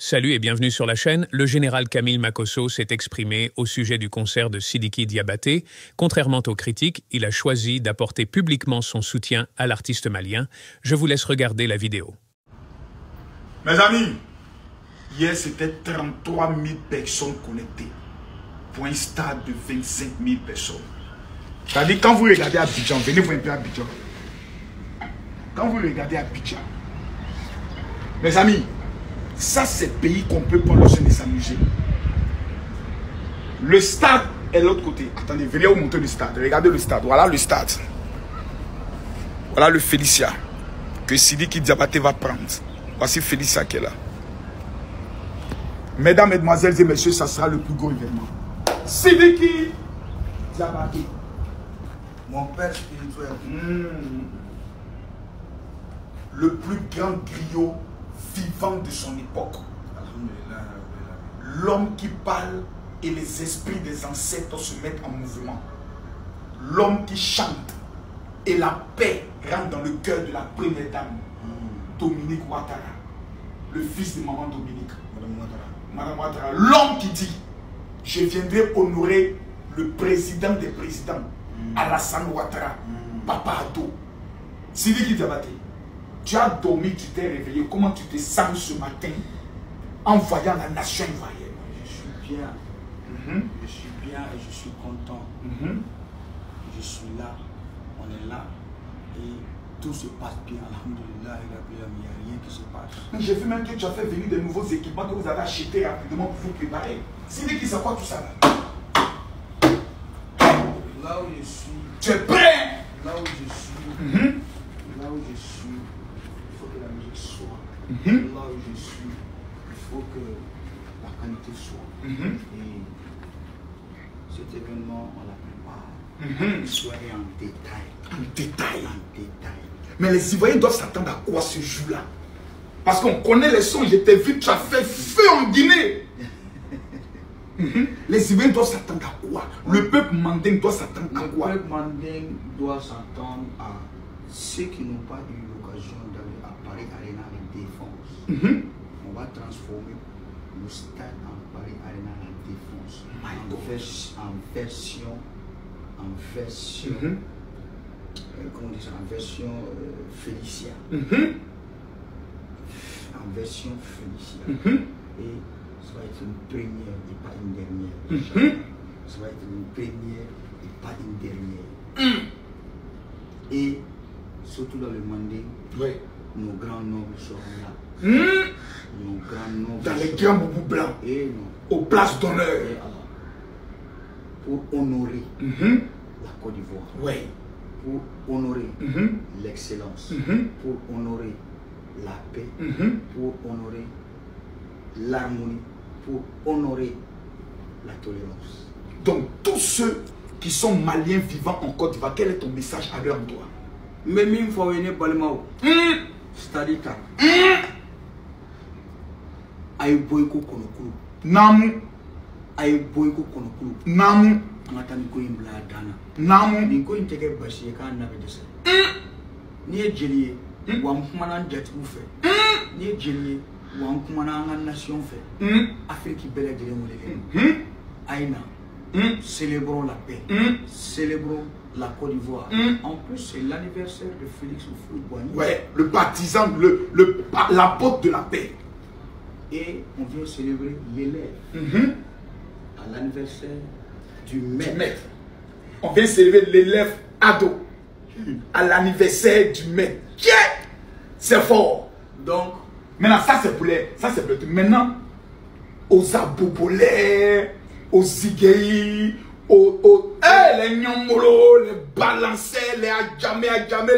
Salut et bienvenue sur la chaîne. Le général Camille Makosso s'est exprimé au sujet du concert de Sidiki Diabaté. Contrairement aux critiques, il a choisi d'apporter publiquement son soutien à l'artiste malien. Je vous laisse regarder la vidéo. Mes amis, hier c'était 33 000 personnes connectées pour un stade de 25 000 personnes. C'est-à-dire quand vous regardez Abidjan, venez voir un peu Abidjan. Quand vous regardez Abidjan, mes amis, ça c'est le pays qu'on peut prendre lorsqu'on est s'amuser. Le stade est de l'autre côté. Attendez, venez vous montrer le stade. Regardez le stade. Voilà le stade. Voilà le Félicia que Sidiki Diabaté va prendre. Voici Félicia qui est là. Mesdames, mesdemoiselles et messieurs, ça sera le plus gros événement. Sidiki Diabaté. Mon père spirituel. Le plus grand griot vivant de son époque. L'homme qui parle et les esprits des ancêtres se mettent en mouvement. L'homme qui chante et la paix rentre dans le cœur de la première dame, Dominique Ouattara, le fils de maman Dominique. Madame Ouattara. L'homme qui dit: je viendrai honorer le président des présidents, Alassane Ouattara, Papa Ado. Sidiki Diabaté, tu as dormi, tu t'es réveillé. Comment tu te sens ce matin en voyant la nation ivoirienne? Je suis bien. Je suis bien et je suis content. Je suis là. On est là. Et tout se passe bien. Alhamdulillah, il n'y a rien qui se passe. J'ai vu même que tu as fait venir de nouveaux équipements que vous avez achetés rapidement pour vous préparer. C'est qui ça quoi tout ça là? Là où je suis. Tu es prêt? Là où je suis. Là où je suis. Il faut que la musique soit. Là où je suis. Il faut que la qualité soit. Et cet événement, on la prépare. Soit en détail. En détail. En détail. Mais les Ivoiriens doivent s'attendre à quoi ce jour-là? Parce qu'on connaît les sons. Je t'ai vu, tu as fait feu en Guinée. Les Ivoiriens doivent s'attendre à quoi? Le peuple mandingue doit s'attendre à quoi? Le peuple mandingue doit s'attendre à ceux qui n'ont pas eu l'occasion d'aller à Paris Arena avec Défense. On va transformer le stade en Paris Arena avec Défense. Comment on dit ça? En version Félicia. En version Félicia. Et ça va être une première et pas une dernière. Ça va être une première et pas une dernière. Et surtout dans le Mandé, nos grands nobles seront là. Nos grands nobles dans les grands boubous blancs. Et aux places d'honneur. Pour honorer la Côte d'Ivoire. Pour honorer l'excellence. Pour honorer la paix. Pour honorer l'harmonie. Pour honorer la tolérance. Donc tous ceux qui sont maliens vivant en Côte d'Ivoire, quel est ton message à leur endroit? Mais il faut venir parler mao. C'est-à-dire que aïe boyko konokulu. Namu. Aïe boyko konokulu. Namu. Angatani ko imbla dana. Namu. Ni ko intege bashi ka na bedese. Ni ejeliye wa mkumana njati ufe. Ni ejeliye wa mkumana nga nation fe. Afrique belle de l'Émolé. Aïna. Célébrons la paix. Célébrons la Côte d'Ivoire. En plus, c'est l'anniversaire de Félix Houphouët-Boigny. Ouais, le partisan, l'apôtre de la paix. Et on vient célébrer l'élève à l'anniversaire du maître. On vient célébrer l'élève ado à l'anniversaire du maître. C'est fort. Donc, maintenant, ça c'est pour les. Ça c'est pour les. Maintenant, aux abobolais, aux zigueïs, les nyomolo, les balancers, les adjamé,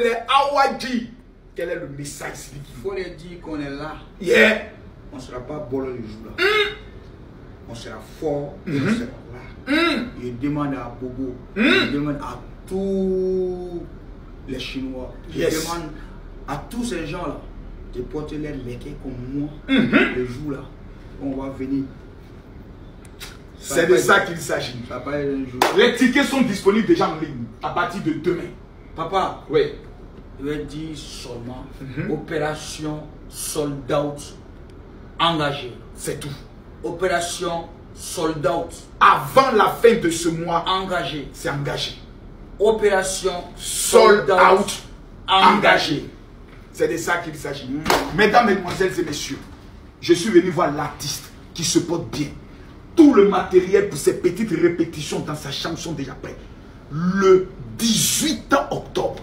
les awadji. Quel est le message ici? Il faut les dire qu'on est là. On ne sera pas bolo le jour là. On sera fort, on sera là. Je demande à Bobo, je demande à tous les Chinois, je demande à tous ces gens là de porter les lequets comme moi le jour là. On va venir. C'est de ça qu'il s'agit. Les tickets sont disponibles déjà en ligne à partir de demain. Papa, oui. Je vais dire seulement opération sold out Engagé. C'est tout. Opération Sold Out. Avant la fin de ce mois, Engagé. c'est engagé. Opération Sold out. Engagé. C'est de ça qu'il s'agit. Mesdames, mesdemoiselles et messieurs, je suis venu voir l'artiste qui se porte bien. Tout le matériel pour ces petites répétitions dans sa chambre sont déjà prêts. Le 18 octobre,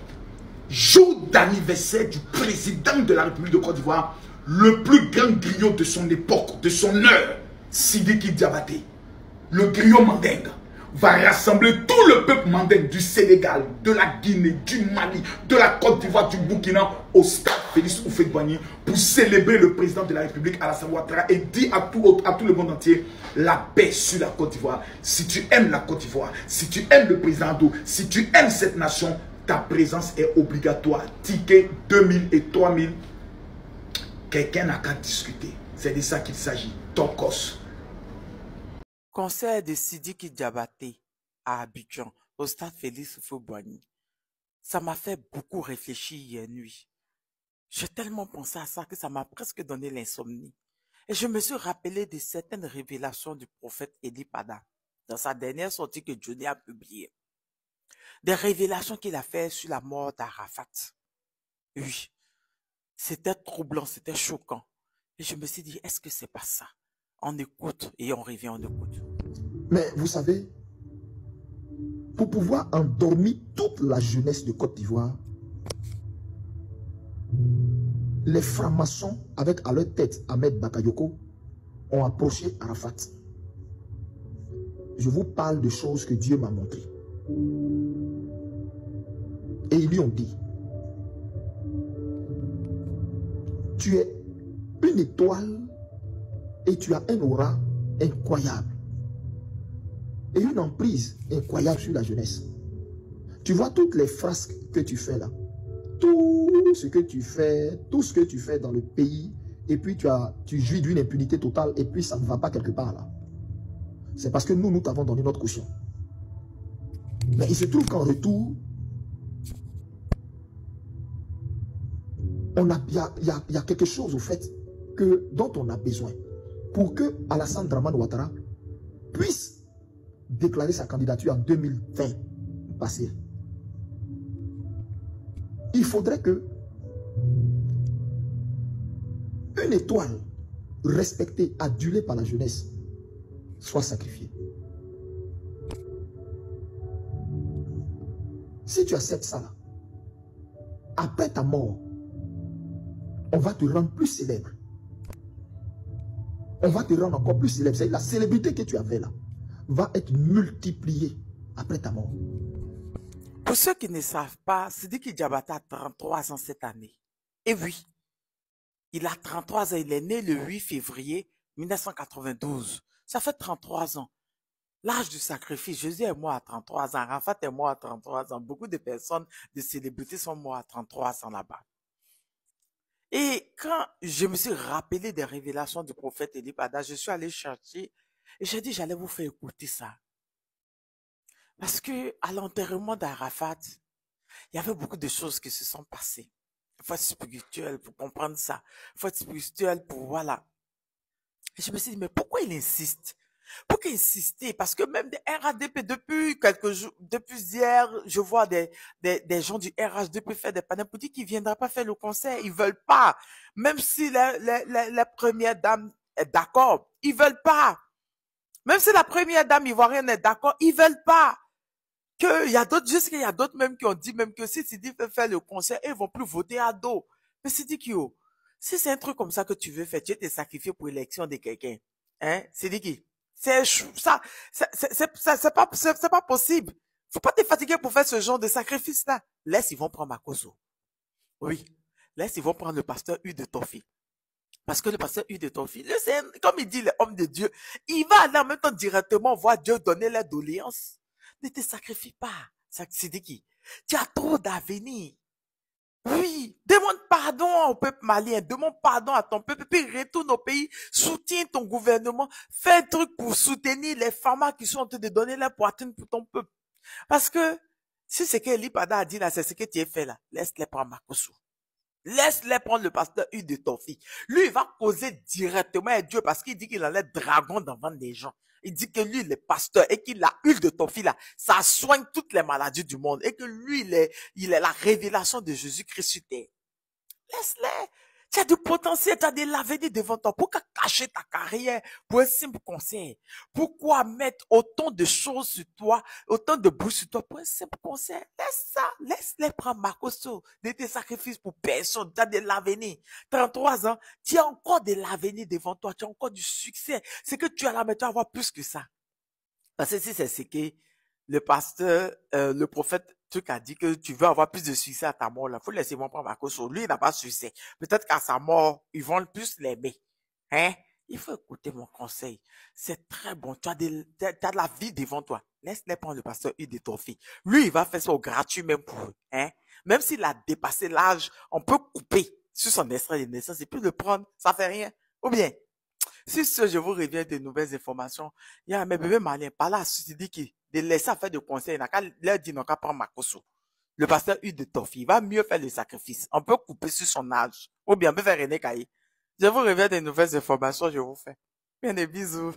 jour d'anniversaire du président de la République de Côte d'Ivoire, le plus grand griot de son époque, de son heure, Sidiki Diabaté, le griot mandingue, va rassembler tout le peuple mandingue du Sénégal, de la Guinée, du Mali, de la Côte d'Ivoire, du Burkina, au stade Félix Houphouët-Boigny pour célébrer le président de la République Alassane Ouattara et dire à tout le monde entier la paix sur la Côte d'Ivoire. Si tu aimes la Côte d'Ivoire, si tu aimes le président Ado, si tu aimes cette nation, ta présence est obligatoire. Ticket 2000 et 3000. Quelqu'un n'a qu'à discuter. C'est de ça qu'il s'agit. Tokos. Concert de Sidiki Diabaté à Abidjan, au stade Félix Houphouët-Boigny. Ça m'a fait beaucoup réfléchir hier nuit. J'ai tellement pensé à ça que ça m'a presque donné l'insomnie. Et je me suis rappelé de certaines révélations du prophète Eli Pada dans sa dernière sortie que Johnny a publiée. Des révélations qu'il a fait sur la mort d'Arafat. Oui, c'était troublant, c'était choquant. Et je me suis dit, est-ce que c'est pas ça? On écoute et on revient, on écoute. Mais vous savez, pour pouvoir endormir toute la jeunesse de Côte d'Ivoire, les francs-maçons, avec à leur tête Ahmed Bakayoko, ont approché Arafat. Je vous parle de choses que Dieu m'a montrées. Et ils lui ont dit, tu es une étoile et tu as un aura incroyable et une emprise incroyable sur la jeunesse. Tu vois toutes les frasques que tu fais là, tout ce que tu fais dans le pays, et puis tu jouis d'une impunité totale, et puis ça ne va pas quelque part là. C'est parce que nous t'avons donné notre caution. Mais il se trouve qu'en retour, il y a quelque chose au fait dont on a besoin pour que Alassane Dramane Ouattara puisse déclarer sa candidature en 2020 passé. Il faudrait que une étoile respectée, adulée par la jeunesse, soit sacrifiée. Si tu acceptes ça, là, après ta mort, on va te rendre plus célèbre. On va te rendre encore plus célèbre. C'est la célébrité que tu avais là va être multipliée après ta mort. Pour ceux qui ne savent pas, Sidiki Diabaté a 33 ans cette année. Et oui, il a 33 ans. Il est né le 8 février 1992. Ça fait 33 ans. L'âge du sacrifice. Jésus est mort à 33 ans. Arafat est mort à 33 ans. Beaucoup de personnes, de célébrités sont mortes à 33 ans là-bas. Et quand je me suis rappelé des révélations du prophète Eli Pada, je suis allé chercher et j'ai dit j'allais vous faire écouter ça. Parce que à l'enterrement d'Arafat, il y avait beaucoup de choses qui se sont passées. Il faut être spirituel pour comprendre ça. Il faut être spirituel pour voilà. Et je me suis dit, mais pourquoi il insiste? Pourquoi insister? Parce que même des RADP, depuis quelques jours, depuis hier, je vois des gens du RHDP faire des panels pour dire qu'ils ne viendraient pas faire le concert. Ils ne veulent pas. Même si la première dame est d'accord, ils ne veulent pas. Même si la première dame ivoirienne est d'accord, ils ne veulent pas. Il y a d'autres, juste qu'il y a d'autres même qui ont dit même que si Sidi veut faire le concert, ils ne vont plus voter à dos. Mais Sidi Kyo, si c'est un truc comme ça que tu veux faire, tu veux te sacrifier pour l'élection de quelqu'un. Hein? Sidi Ki, c'est pas possible. Faut pas te fatiguer pour faire ce genre de sacrifice-là. Laisse, ils vont prendre Makoso. Oui. Laisse, ils vont prendre le pasteur U de Tofi. Parce que le pasteur U de Tofi, comme il dit l'homme de Dieu, il va aller en même temps directement voir Dieu donner la doléance. Ne te sacrifie pas, Sidiki. Tu as trop d'avenir. Oui, demande pardon au peuple malien, demande pardon à ton peuple, puis retourne au pays, soutiens ton gouvernement, fais un truc pour soutenir les femmes qui sont en train de donner la poitrine pour ton peuple. Parce que si ce que Eli Pada a dit là, c'est ce que tu as fait là, laisse-les prendre Makoso. Laisse-les prendre le pasteur Hugues de Tofi. Lui, il va causer directement avec Dieu parce qu'il dit qu'il a l'air dragon devant des gens. Il dit que lui, il est pasteur et qu'il a Hugues de Tofi là, ça soigne toutes les maladies du monde et que lui, il est la révélation de Jésus-Christ sur terre. Laisse-les. Tu as du potentiel, tu as de l'avenir devant toi. Pourquoi cacher ta carrière pour un simple conseil? Pourquoi mettre autant de choses sur toi, autant de bouches sur toi pour un simple conseil? Laisse ça, laisse-les prendre Makosso, de tes sacrifices pour personne. Tu as de l'avenir. 33 ans, tu as encore de l'avenir devant toi, tu as encore du succès. C'est que tu as là, mais tu vas avoir plus que ça. Parce que si c'est ce que le pasteur, le prophète, truc a dit que tu veux avoir plus de succès à ta mort, là, faut laisser moi prendre Makosso. Lui, il n'a pas de succès. Peut-être qu'à sa mort, ils vont plus l'aimer. Hein? Il faut écouter mon conseil. C'est très bon. Tu as de la vie devant toi. Laisse-les prendre le pasteur Hugues de Tofi. Lui, il va faire ça au gratuit même pour eux. Hein? Même s'il a dépassé l'âge, on peut couper sur son extrait de naissance et puis le prendre. Ça fait rien. Ou bien, si je vous reviens de nouvelles informations, il y a mes bébés maliens, par là, il dit qu'il de laisser faire de conseils, il n'a qu'à leur dire, non, qu'à prendre Makosso. Le pasteur Hugues de Tofi, il va mieux faire le sacrifice. On peut couper sur son âge. Ou bien, on peut faire René Caillé. Je vous reviens des nouvelles informations, je vous fais. Bien des bisous.